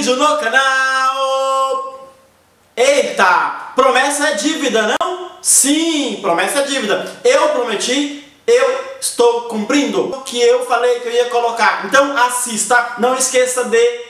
vídeo no canal! Eita! Promessa é dívida, não? Sim, promessa é dívida. Eu prometi, eu estou cumprindo o que eu falei que eu ia colocar. Então assista, não esqueça de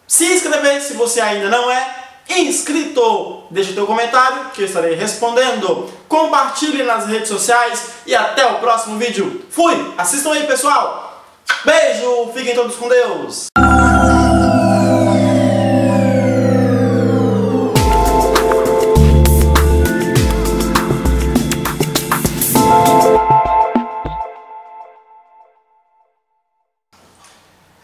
se inscrever se você ainda não é inscrito. Deixe o teu comentário que eu estarei respondendo. Compartilhe nas redes sociais e até o próximo vídeo. Fui! Assistam aí, pessoal! Beijo! Fiquem todos com Deus!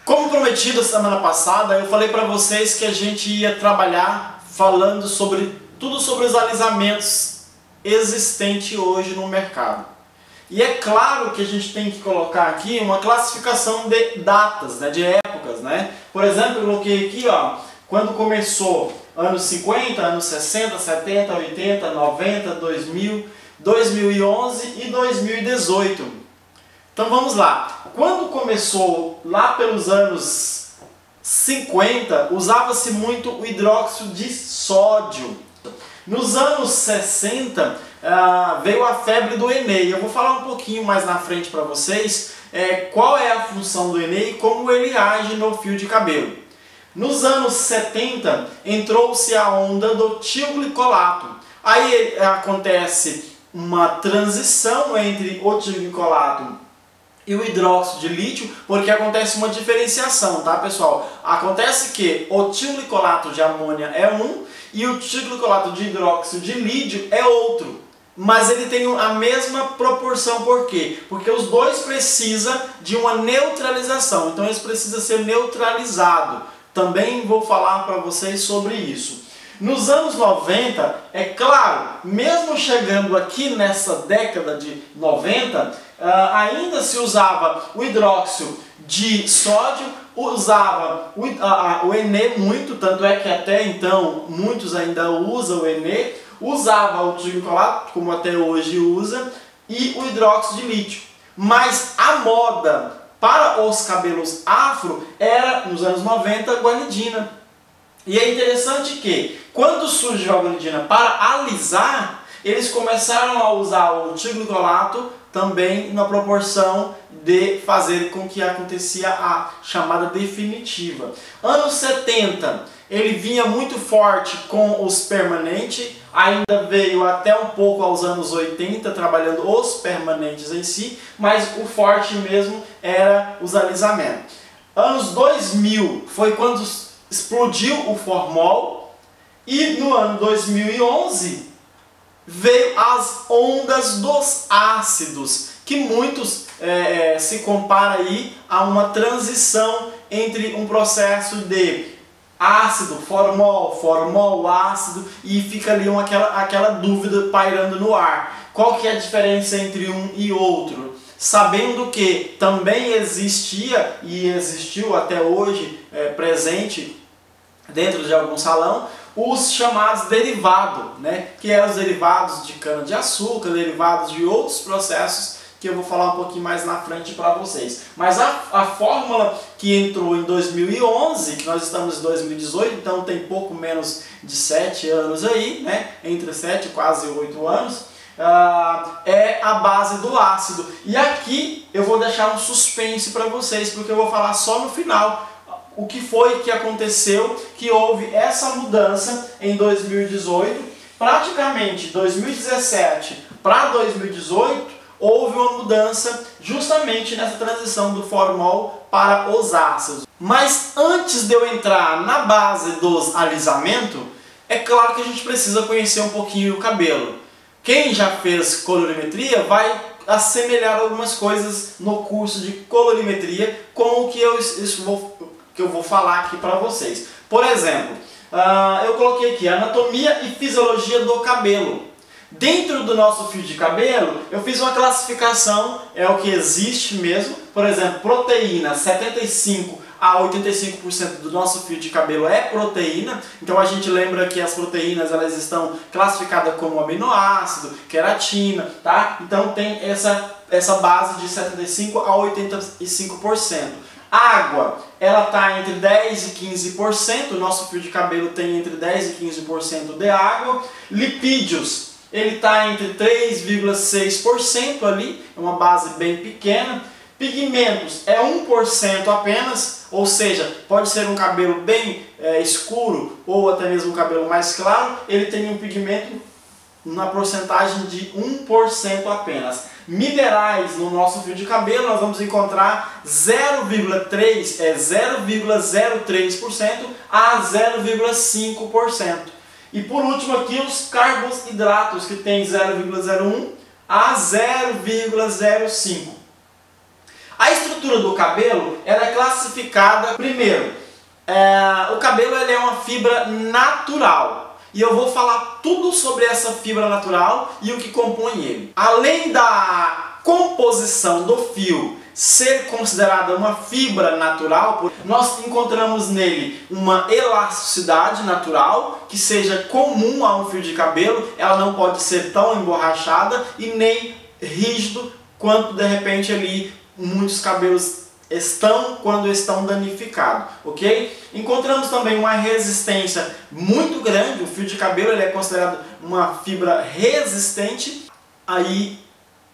Como prometido semana passada, eu falei para vocês que a gente ia trabalhar falando sobre tudo sobre os alisamentos existentes hoje no mercado. E é claro que a gente tem que colocar aqui uma classificação de datas, de épocas, Por exemplo, eu coloquei aqui, quando começou anos 50, anos 60, 70, 80, 90, 2000, 2011 e 2018. Então vamos lá. Quando começou lá pelos anos 50, usava-se muito o hidróxido de sódio. Nos anos 60 veio a febre do Enem. Eu vou falar um pouquinho mais na frente para vocês qual é a função do Enem e como ele age no fio de cabelo. Nos anos 70 entrou-se a onda do tioglicolato. Aí acontece uma transição entre o tioglicolato e o hidróxido de lítio, porque acontece uma diferenciação, tá, pessoal? Acontece que o tioglicolato de amônia é um e o tioglicolato de hidróxido de lítio é outro. Mas ele tem a mesma proporção, por quê? Porque os dois precisam de uma neutralização, então eles precisam ser neutralizados. Também vou falar para vocês sobre isso. Nos anos 90, é claro, mesmo chegando aqui nessa década de 90, ainda se usava o hidróxido de sódio, usava o Enem muito, tanto é que até então muitos ainda usam o Enem, usava o tioglicolato, como até hoje usa, e o hidróxido de lítio. Mas a moda para os cabelos afro era, nos anos 90, a guanidina. E é interessante que, quando surgiu a guanidina para alisar, eles começaram a usar o tioglicolato também na proporção de fazer com que acontecia a chamada definitiva. Anos 70, ele vinha muito forte com os permanentes, ainda veio até um pouco aos anos 80, trabalhando os permanentes em si, mas o forte mesmo era os alisamentos. Anos 2000 foi quando explodiu o formol e no ano 2011 veio as ondas dos ácidos, que muitos se compara aí a uma transição entre um processo de ácido, formol, ácido, e fica ali aquela dúvida pairando no ar. Qual que é a diferença entre um e outro? Sabendo que também existia e existiu até hoje presente dentro de algum salão os chamados derivados, que eram os derivados de cana-de-açúcar, derivados de outros processos que eu vou falar um pouquinho mais na frente para vocês. Mas a fórmula que entrou em 2011, que nós estamos em 2018, então tem pouco menos de 7 anos aí, entre 7 e quase 8 anos, é a base do ácido. E aqui eu vou deixar um suspense para vocês, porque eu vou falar só no final o que foi que aconteceu, que houve essa mudança em 2018, praticamente 2017 para 2018, houve uma mudança justamente nessa transição do formol para os ácidos. Mas antes de eu entrar na base dos alisamentos, é claro que a gente precisa conhecer um pouquinho o cabelo. Quem já fez colorimetria vai assemelhar algumas coisas no curso de colorimetria com o que eu vou falar aqui para vocês. Por exemplo, eu coloquei aqui anatomia e fisiologia do cabelo. Dentro do nosso fio de cabelo, eu fiz uma classificação, é o que existe mesmo. Por exemplo, proteína, 75 a 85% do nosso fio de cabelo é proteína. Então a gente lembra que as proteínas elas estão classificadas como aminoácido, queratina, tá? Então tem essa base de 75 a 85%. Água, ela está entre 10% e 15%, o nosso fio de cabelo tem entre 10% e 15% de água. Lipídios, ele está entre 3,6% ali, é uma base bem pequena. Pigmentos é 1% apenas, ou seja, pode ser um cabelo bem escuro ou até mesmo um cabelo mais claro, ele tem um pigmento na porcentagem de 1% apenas. Minerais no nosso fio de cabelo nós vamos encontrar 0,03% a 0,5%. E por último aqui os carboidratos, que tem 0,01 a 0,05. A estrutura do cabelo ela é classificada, primeiro, o cabelo ele é uma fibra natural. E eu vou falar tudo sobre essa fibra natural e o que compõe ele. Além da composição do fio ser considerada uma fibra natural, nós encontramos nele uma elasticidade natural que seja comum a um fio de cabelo. Ela não pode ser tão emborrachada e nem rígido quanto de repente ali muitos cabelos estão quando estão danificados, ok? Encontramos também uma resistência muito grande. O fio de cabelo ele é considerado uma fibra resistente. Aí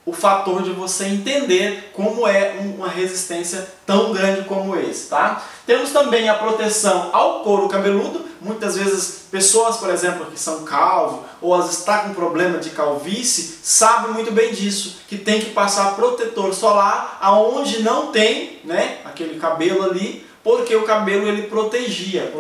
o fator de você entender como é uma resistência tão grande como esse, tá? Temos também a proteção ao couro cabeludo. Muitas vezes pessoas, por exemplo, que são calvos ou às vezes está com problema de calvície, sabem muito bem disso, que tem que passar protetor solar aonde não tem, né, aquele cabelo ali, porque o cabelo ele protegia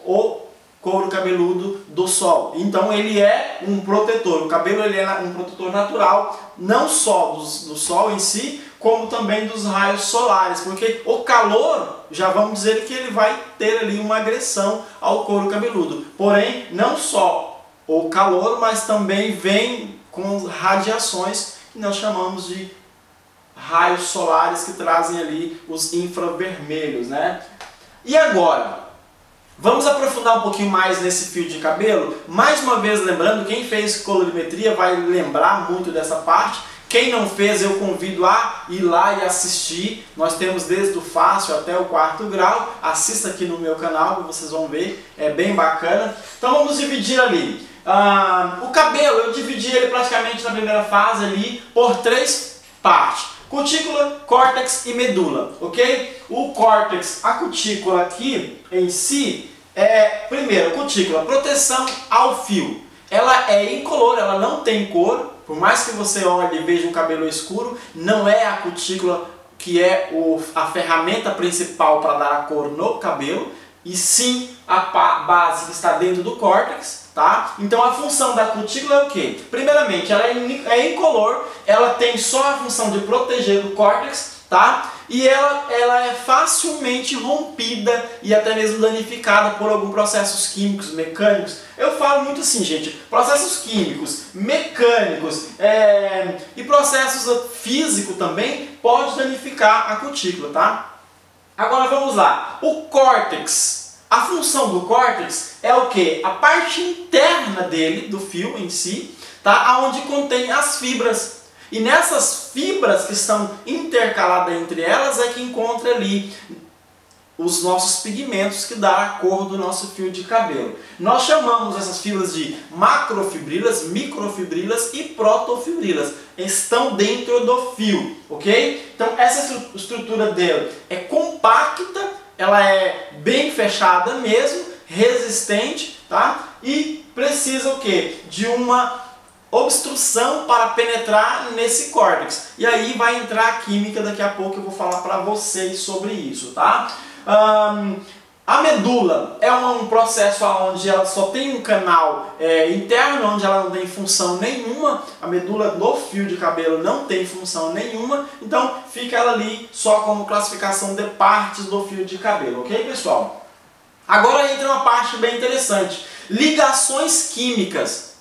o couro cabeludo do sol. Então ele é um protetor. O cabelo ele é um protetor natural, não só do sol em si, como também dos raios solares, porque o calor, já vamos dizer que ele vai ter ali uma agressão ao couro cabeludo. Porém, não só o calor, mas também vem com radiações que nós chamamos de raios solares, que trazem ali os infravermelhos, né? E agora, vamos aprofundar um pouquinho mais nesse fio de cabelo. Mais uma vez lembrando, quem fez colorimetria vai lembrar muito dessa parte. Quem não fez, eu convido a ir lá e assistir. Nós temos desde o fácil até o 4º grau. Assista aqui no meu canal que vocês vão ver, é bem bacana. Então vamos dividir ali. O cabelo, eu dividi ele praticamente na primeira fase ali por 3 partes. Cutícula, córtex e medula, ok? O córtex, a cutícula aqui em si, primeiro, cutícula, proteção ao fio. Ela é incolor, ela não tem cor. Por mais que você olhe e veja um cabelo escuro, não é a cutícula que é a ferramenta principal para dar a cor no cabelo, e sim a base que está dentro do córtex, tá? Então a função da cutícula é o quê? Primeiramente, ela é incolor, ela tem só a função de proteger o córtex, tá? E ela é facilmente rompida e até mesmo danificada por alguns processos químicos, mecânicos. Eu falo muito assim, gente, processos químicos, mecânicos e processos físicos também pode danificar a cutícula, tá? Agora vamos lá, o córtex. A função do córtex é o que? A parte interna dele, do fio em si, tá? Onde contém as fibras. E nessas fibras que estão intercaladas entre elas é que encontra ali os nossos pigmentos que dá a cor do nosso fio de cabelo. Nós chamamos essas fibras de macrofibrilas, microfibrilas e protofibrilas. Estão dentro do fio, ok? Então essa estrutura dele é compacta, ela é bem fechada mesmo, resistente, tá? E precisa o quê? De uma obstrução para penetrar nesse córtex. E aí vai entrar a química, daqui a pouco eu vou falar para vocês sobre isso, tá? A medula é um processo onde ela só tem um canal interno, onde ela não tem função nenhuma. A medula do fio de cabelo não tem função nenhuma, então fica ela ali só como classificação de partes do fio de cabelo, ok, pessoal? Agora entra uma parte bem interessante: ligações químicas.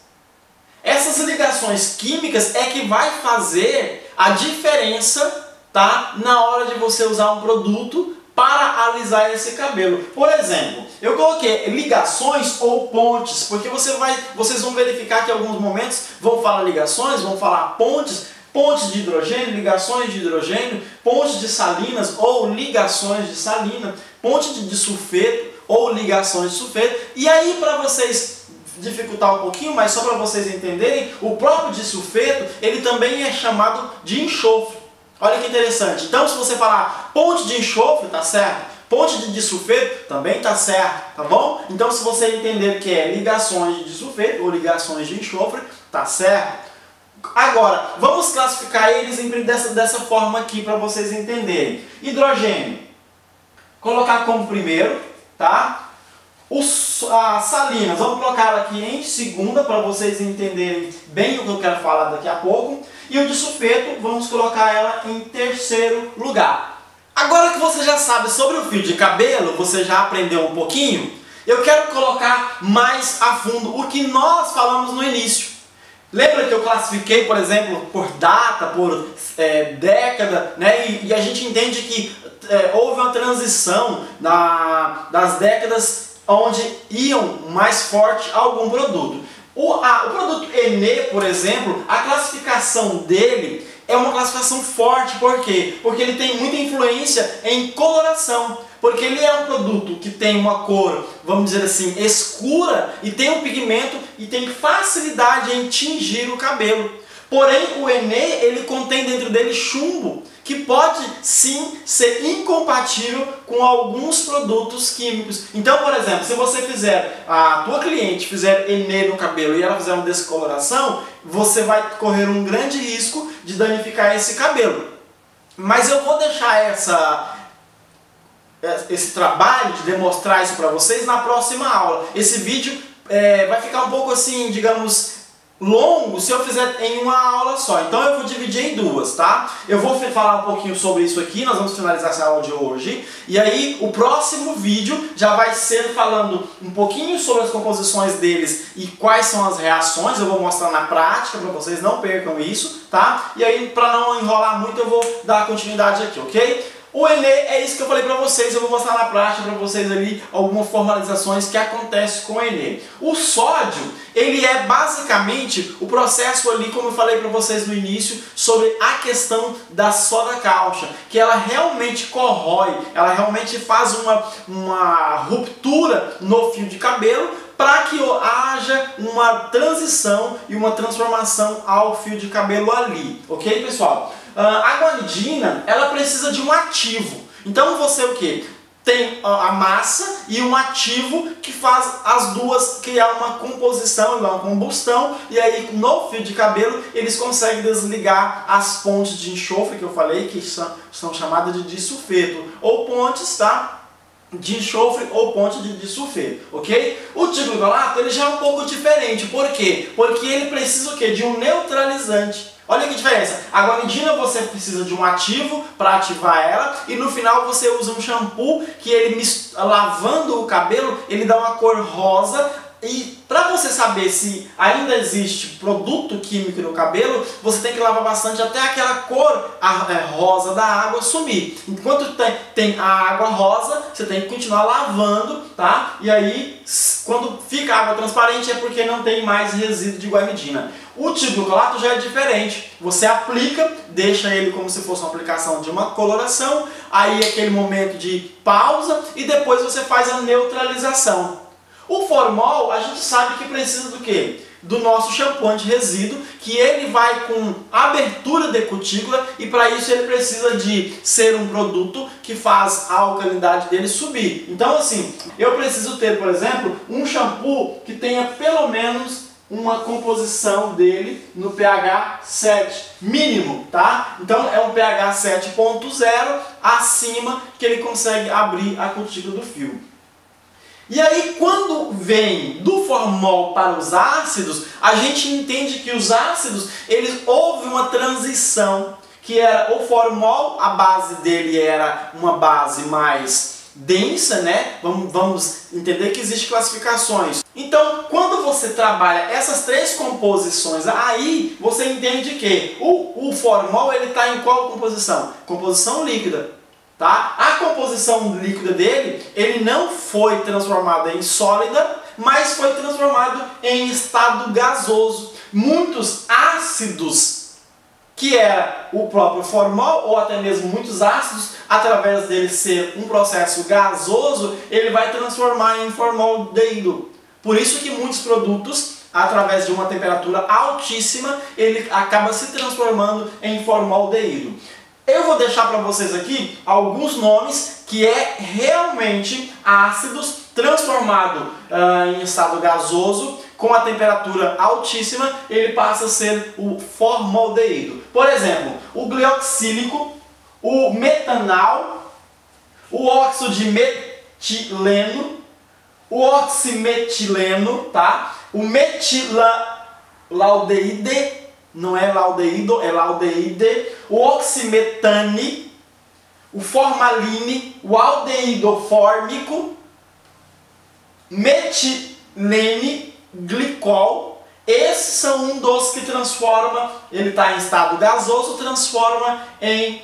Essas ligações químicas é que vai fazer a diferença, tá, na hora de você usar um produto para alisar esse cabelo. Por exemplo, eu coloquei ligações ou pontes, porque vocês vão verificar que em alguns momentos vão falar ligações, vão falar pontes. ponte de hidrogênio, ligações de hidrogênio, ponte de salinas ou ligações de salina, ponte de disulfeto ou ligações de sulfeto. E aí, para vocês dificultar um pouquinho, mas só para vocês entenderem, o próprio disulfeto, ele também é chamado de enxofre. Olha que interessante. Então, se você falar ponte de enxofre, tá certo? Ponte de disulfeto também tá certo, tá bom? Então, se você entender que é ligações de disulfeto ou ligações de enxofre, tá certo? Agora, vamos classificar eles dessa forma aqui para vocês entenderem. Hidrogênio, colocar como primeiro, tá? As salinas, vamos colocar ela aqui em segunda para vocês entenderem bem o que eu quero falar daqui a pouco. E o disulfeto, vamos colocar ela em terceiro lugar. Agora que você já sabe sobre o fio de cabelo, você já aprendeu um pouquinho, eu quero colocar mais a fundo o que nós falamos no início. Lembra que eu classifiquei, por exemplo, por data, por década, né? E a gente entende que houve uma transição das décadas onde iam mais forte algum produto. O produto Ené, por exemplo, a classificação dele é uma classificação forte. Por quê? Porque ele tem muita influência em coloração. Porque ele é um produto que tem uma cor, vamos dizer assim, escura e tem um pigmento e tem facilidade em tingir o cabelo. Porém, o Ené, ele contém dentro dele chumbo, que pode sim ser incompatível com alguns produtos químicos. Então, por exemplo, se você fizer, a tua cliente fizer Ené no cabelo e ela fizer uma descoloração, você vai correr um grande risco de danificar esse cabelo. Mas eu vou deixar esse trabalho de demonstrar isso para vocês na próxima aula. Esse vídeo vai ficar um pouco assim, digamos, longo se eu fizer em uma aula só. Então eu vou dividir em duas, tá? Eu vou falar um pouquinho sobre isso aqui, nós vamos finalizar essa aula de hoje. E aí o próximo vídeo já vai ser falando um pouquinho sobre as composições deles e quais são as reações. Eu vou mostrar na prática para vocês, não percam isso, tá? E aí, para não enrolar muito, eu vou dar continuidade aqui, ok? O Ené é isso que eu falei para vocês, eu vou mostrar na prática para vocês ali algumas formalizações que acontecem com o Ené. O sódio, ele é basicamente o processo ali, como eu falei para vocês no início, sobre a questão da soda cáustica, que ela realmente corrói, ela realmente faz uma ruptura no fio de cabelo, para que haja uma transição e uma transformação ao fio de cabelo ali, ok, pessoal? A guanidina, ela precisa de um ativo. Então você o que? Tem a massa e um ativo que faz as duas criar uma composição, uma combustão, e aí no fio de cabelo eles conseguem desligar as pontes de enxofre que eu falei, que são chamadas de disulfeto, ou pontes, tá? De enxofre ou ponte de disulfeto, ok? O tiglicolato, ele já é um pouco diferente. Por quê? Porque ele precisa o quê? De um neutralizante. Olha que diferença. A guanidina você precisa de um ativo para ativar ela e no final você usa um shampoo que ele lavando o cabelo, ele dá uma cor rosa. E para você saber se ainda existe produto químico no cabelo, você tem que lavar bastante até aquela cor rosa da água sumir. Enquanto tem a água rosa, você tem que continuar lavando, tá? E aí, quando fica a água transparente é porque não tem mais resíduo de guanidina. O tiglicolato já é diferente. Você aplica, deixa ele como se fosse uma aplicação de uma coloração, aí aquele momento de pausa e depois você faz a neutralização. O formol, a gente sabe que precisa do quê? Do nosso shampoo anti-resíduo, que ele vai com abertura de cutícula e para isso ele precisa de ser um produto que faz a alcalinidade dele subir. Então assim, eu preciso ter, por exemplo, um shampoo que tenha pelo menos uma composição dele no pH 7 mínimo, tá? Então é um pH 7.0 acima que ele consegue abrir a cutícula do fio. E aí, quando vem do formol para os ácidos, a gente entende que os ácidos, houve uma transição, que era o formol, a base dele era uma base mais densa, né? Vamos entender que existem classificações. Então, quando você trabalha essas três composições, aí você entende que o formol ele está em qual composição? Composição líquida. Tá? A composição líquida dele, ele não foi transformado em sólida, mas foi transformado em estado gasoso. Muitos ácidos que era o próprio formol, ou até mesmo muitos ácidos, através dele ser um processo gasoso, ele vai transformar em formaldeído. Por isso que muitos produtos, através de uma temperatura altíssima, ele acaba se transformando em formaldeído. Eu vou deixar para vocês aqui alguns nomes que é realmente ácidos transformado em estado gasoso, com a temperatura altíssima, ele passa a ser o formaldeído. Por exemplo, o glioxílico, o metanal, o óxido de metileno, o oximetileno, tá? O metilaldeíde, não é laudeído, é laudeíde, o oximetane, o formaline, o aldeído fórmico, metilene, glicol. Esses são um dos que transforma, ele está em estado gasoso, transforma em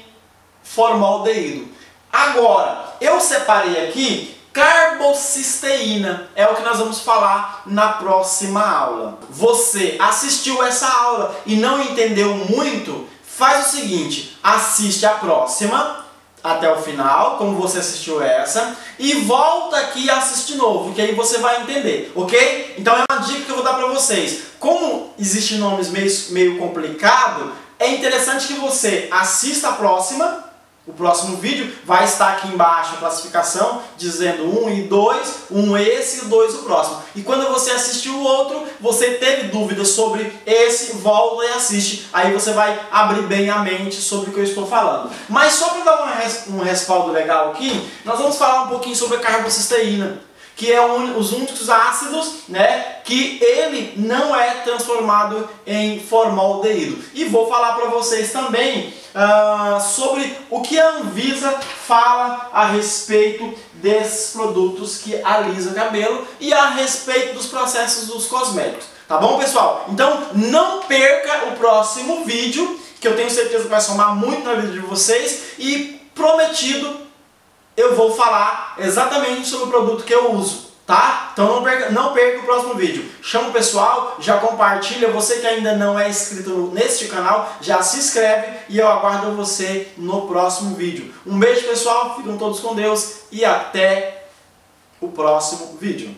formaldeído. Agora, eu separei aqui carbocisteína, é o que nós vamos falar na próxima aula. Você assistiu essa aula e não entendeu muito? Faz o seguinte, assiste a próxima até o final, como você assistiu essa, e volta aqui e assiste de novo, que aí você vai entender, ok? Então é uma dica que eu vou dar para vocês. Como existem nomes meio complicado, é interessante que você assista a próxima. O próximo vídeo vai estar aqui embaixo a classificação, dizendo 1 e 2, 1 esse e 2 o próximo. E quando você assistir o outro, você teve dúvidas sobre esse, volta e assiste. Aí você vai abrir bem a mente sobre o que eu estou falando. Mas só para dar um respaldo legal aqui, nós vamos falar um pouquinho sobre a carbocisteína, que é os únicos ácidos, né, que ele não é transformado em formaldeído. E vou falar para vocês também sobre o que a Anvisa fala a respeito desses produtos que alisam o cabelo e a respeito dos processos dos cosméticos. Tá bom, pessoal? Então não perca o próximo vídeo, que eu tenho certeza que vai somar muito na vida de vocês, e prometido, eu vou falar exatamente sobre o produto que eu uso, tá? Então não perca o próximo vídeo. Chama o pessoal, já compartilha. Você que ainda não é inscrito neste canal, já se inscreve e eu aguardo você no próximo vídeo. Um beijo, pessoal, fiquem todos com Deus e até o próximo vídeo.